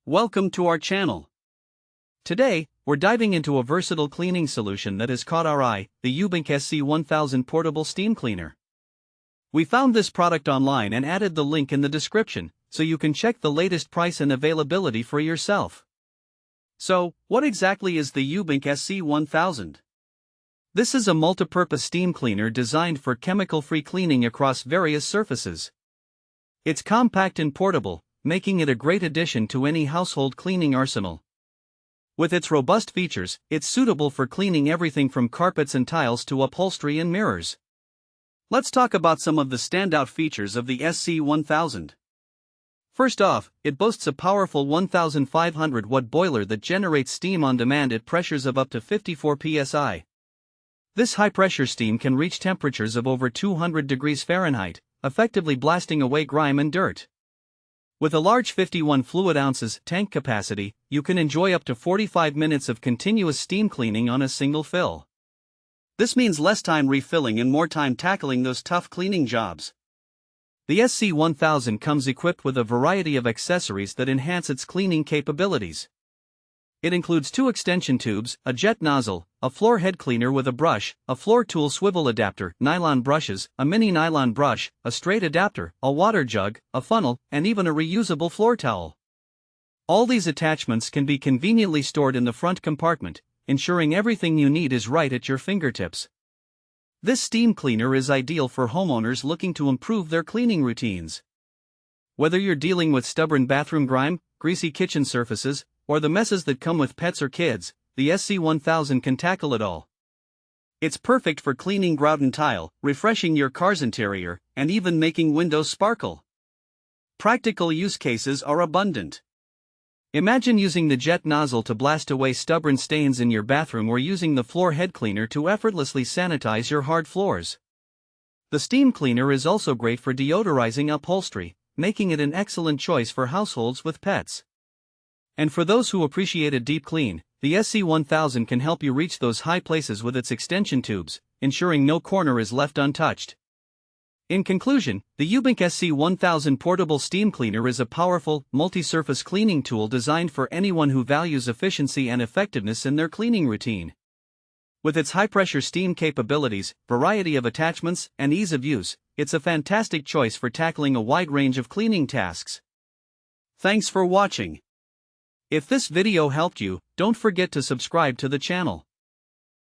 Welcome to our channel. Today, we're diving into a versatile cleaning solution that has caught our eye, the Ewbank SC1000 portable steam cleaner. We found this product online and added the link in the description, so you can check the latest price and availability for yourself. So, what exactly is the Ewbank SC1000? This is a multi-purpose steam cleaner designed for chemical-free cleaning across various surfaces. It's compact and portable, making it a great addition to any household cleaning arsenal. With its robust features, it's suitable for cleaning everything from carpets and tiles to upholstery and mirrors. Let's talk about some of the standout features of the SC1000. First off, it boasts a powerful 1,500 watt boiler that generates steam on demand at pressures of up to 54 psi. This high-pressure steam can reach temperatures of over 200 degrees Fahrenheit, effectively blasting away grime and dirt. With a large 51 fluid ounces tank capacity, you can enjoy up to 45 minutes of continuous steam cleaning on a single fill. This means less time refilling and more time tackling those tough cleaning jobs. The SC1000 comes equipped with a variety of accessories that enhance its cleaning capabilities. It includes 2 extension tubes, a jet nozzle, a floor head cleaner with a brush, a floor tool swivel adapter, nylon brushes, a mini nylon brush, a straight adapter, a water jug, a funnel, and even a reusable floor towel. All these attachments can be conveniently stored in the front compartment, ensuring everything you need is right at your fingertips. This steam cleaner is ideal for homeowners looking to improve their cleaning routines. Whether you're dealing with stubborn bathroom grime, greasy kitchen surfaces, or the messes that come with pets or kids, the SC1000 can tackle it all. It's perfect for cleaning grout and tile, refreshing your car's interior, and even making windows sparkle. Practical use cases are abundant. Imagine using the jet nozzle to blast away stubborn stains in your bathroom or using the floor head cleaner to effortlessly sanitize your hard floors. The steam cleaner is also great for deodorizing upholstery, making it an excellent choice for households with pets. And for those who appreciate a deep clean, the SC1000 can help you reach those high places with its extension tubes, ensuring no corner is left untouched. In conclusion, the Ewbank SC1000 portable steam cleaner is a powerful, multi-surface cleaning tool designed for anyone who values efficiency and effectiveness in their cleaning routine. With its high-pressure steam capabilities, variety of attachments, and ease of use, it's a fantastic choice for tackling a wide range of cleaning tasks. Thanks for watching. If this video helped you, don't forget to subscribe to the channel.